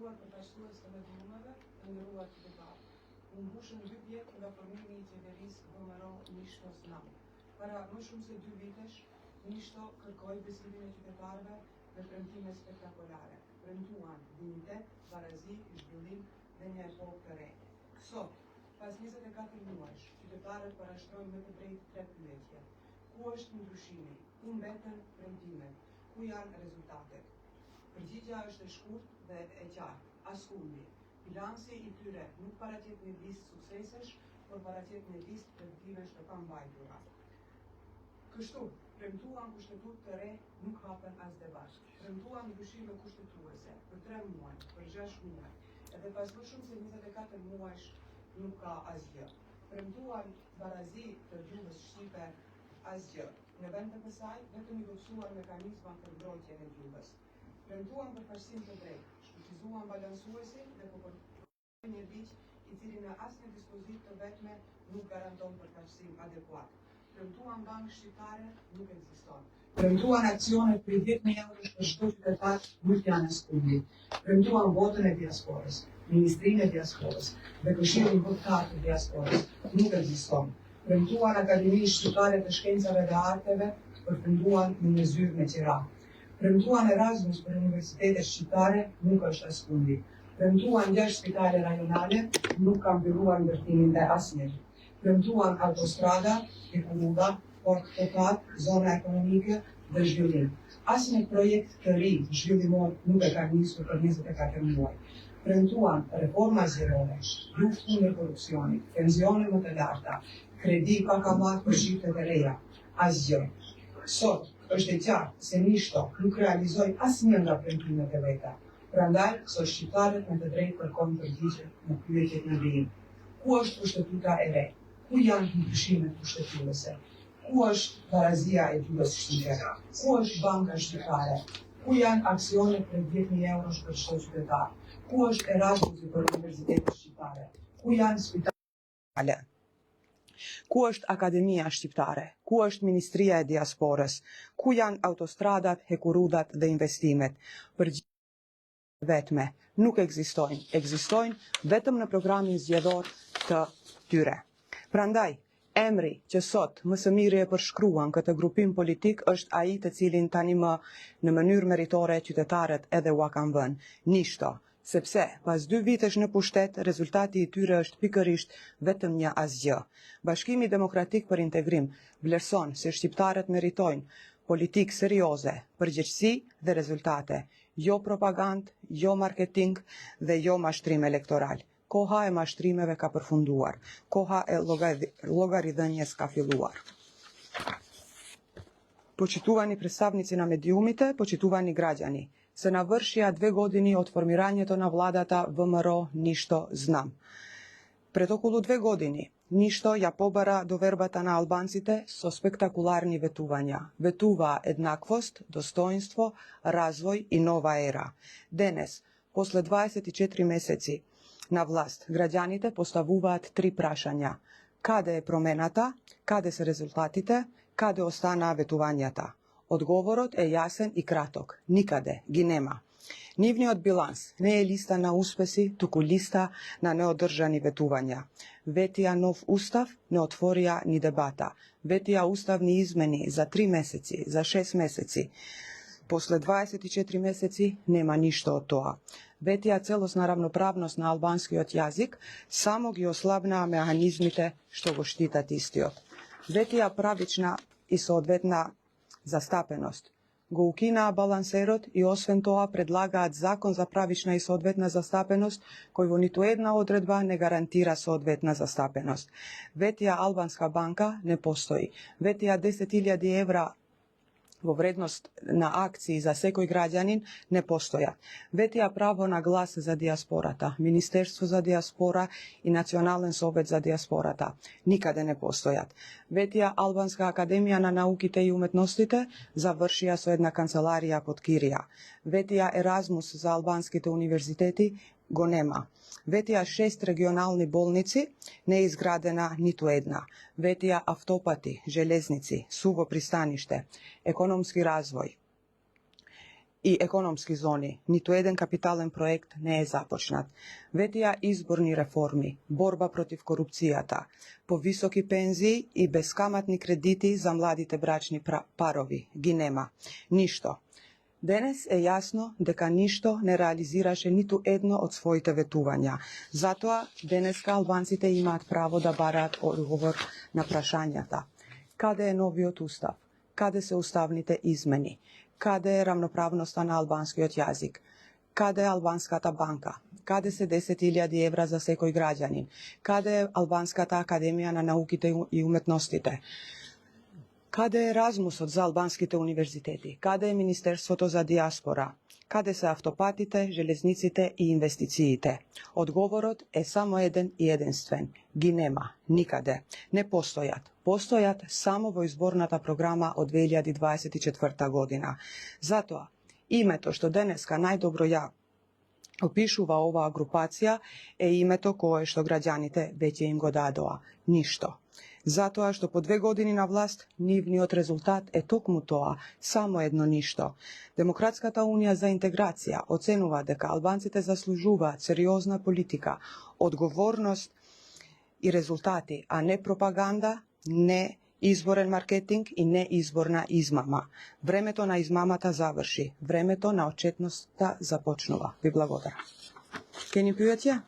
Prentuvaan verpassuista met numere en ruat debat. Hušen ljudje, da promenite risk vmero ništo znam. Para mušum se duviteš, ništo kakoj besidine čutetarve, da prentime spektakulare. Prentuan, dinite, barazi, žbilim, denje je pol terene. So, pas nizate kater nuaš, čutetare para štroj mete brejt trepiletje. Kuošt mi dušine, in beten prentime, kujan rezultatet. Përgjigja është e shkurt dhe e qartë, askundi. Bilansi I tyre nuk paraqet një listë suksesesh, por paraqet një listë prediktimesh të pambajtura. Kështu, premtuan kushtetut të re nuk hapen as debat. Premtuan ndryshime kushtetuese për 3 muaj, për 6 muaj, edhe pas më shumë se 24 muajsh nuk ka asgjë. Premtuan barazi të gjuhës shqipe asgjë. Në vend të kësaj, vetëm I gocësuar mekanizma për mbrojtjen e gjuhës. Premtuan përfaqësim të drejtë, shfuqizuan balansuesin dhe përkëpërën një ligj I cili në asnjë dispozit të vetme nuk garanton përfaqësim adekuat. Premtuan bankë shqiptare nuk ekziston. Premtuan aksionet për 10.000 euro për çdo qytetar nuk janë askundi. Premtuan votën e diasporës, ministrinë e diasporës dhe këshillin votar të diasporës nuk ekziston. Premtuan Akademinë Shqiptare të Shkencave dhe Arteve, përfunduan në një zyrë me qira. Premtuan Erasmus për universitetet shqiptare nuk është askundi. Premtuan 6 spitale rajonale nuk kanë mbylluar ndërtimin dhe asnjëri. Premtuan autostrada, Hekuruda, Port Totat, zona ekonomike dhe zhvillim. Asnjë projekt të ri zhvillimor nuk e ka nisur për 24 muaj. Premtuan reforma zgjerore, luftë kundër korrupsionit, pensione më të larta, kredi pa kammat për shiftet e reja. Asgjë. Sot është e qartë se Nishto nuk realizoi asnjë nga premtimet e veta. Prandaj, sot shqiptarët me të drejtë kërkojnë përgjigje në pyetjet në vijim. Ku është kushtetuta e re? Ku janë ndryshimet kushtetuese? Ku është barazia e gjuhës shqipe? Ku është banka shqiptare? Ku janë aksionet për 10.000 euro për çdo qytetar? Ku është Erasmusi për universitetet shqiptare? Ku janë spitale? Ku është Akademia Shqiptare? Ku është Ministria e Diasporës? Ku janë autostradat, hekurudat dhe investimet? Vetme nuk ekzistojnë. Ekzistojnë vetëm në programin zgjedhor të tyre. Prandaj, emri që sot më së miri e përshkruan këtë grupim politik është ai të cilin tani më në mënyrë meritore qytetarët edhe ua kanë vënë, Nishto. Sepse pas 2 vitesh në pushtet, rezultati I tyre është pikërisht vetëm një asgjë. Bashkimi Demokratik për Integrim vlerëson se shqiptarët meritojnë politikë serioze, përgjegjësi dhe rezultate, jo propagandë, jo marketing dhe jo mashtrim elektoral. Koha e mashtrimeve ka përfunduar, koha e llogaridhënies ka filluar. Почитувани представници на медиумите, почитувани граѓани, се навршија 2 години од формирањето на владата ВМРО Ништо знам. Пред околу 2 години, Ништо ја побара довербата на албанците со спектакуларни ветувања. Ветуваа еднаквост, достоинство, развој и нова ера. Денес, после 24 месеци на власт, граѓаните поставуваат 3 прашања. Каде е промената, каде се резултатите, каде останаа ветувањата? Одговорот е јасен и краток. Никаде ги нема. Нивниот биланс не е листа на успеси, туку листа на неодржани ветувања. Ветија нов устав, не отворија ни дебата. Ветија уставни измени за 3 месеци, за 6 месеци. После 24 месеци нема ништо од тоа. Ветија целосна равноправност на албанскиот јазик, само ги ослабнаа механизмите што го штитат истиот. Ветија правична и соодветна застапеност. Го укинаа балансерот и освен тоа предлагаат закон за правична и соодветна застапеност, кој во ниту една одредба не гарантира соодветна застапеност. Ветија албанска банка не постои. Ветија 10.000 евра во вредност на акции за секој граѓанин не постојат. Ветија право на глас за диаспората, Министерство за диаспора и Национален совет за диаспората. Никаде не постојат. Ветија Албанска академија на науките и уметностите завршија со една канцеларија под кирија. Ветија Еразмус за албанските универзитети го нема. Ветија 6 регионални болници, не е изградена ниту една. Ветија автопати, железници, суво пристаниште, економски развој. и економски зони, ниту еден капитален проект не е започнат. Ветија изборни реформи, борба против корупцијата, повисоки пензии и бескаматни кредити за младите брачни парови ги нема. Ништо. Денес е јасно дека ништо не реализираше ниту едно од своите ветувања. Затоа денеска албанците имаат право да бараат одговор на прашањата. Каде е новиот устав? Каде се уставните измени? Каде е рамноправноста на албанскиот јазик? Каде е албанската банка? Каде се 10.000 евра за секој граѓанин? Каде е Албанската академија на науките и уметностите? Каде е Еразмусот за албанските универзитети? Каде е Министерството за диаспора? Каде се автопатите, железниците и инвестициите? Одговорот е само еден и единствен. Ги нема, никаде. Не постојат. Постојат само во изборната програма од 2024 година. Затоа, името што денеска најдобро ја опишува оваа групација е името кое што граѓаните веќе им го дадоа. Ништо. Затоа што по 2 години на власт, нивниот резултат е токму тоа, само едно ништо. Демократската унија за интеграција оценува дека албанците заслужуваат сериозна политика, одговорност и резултати, а не пропаганда, не изборен маркетинг и не изборна измама. Времето на измамата заврши, времето на отчетноста започнува. Ви благодарам. Ке ни пијат ја?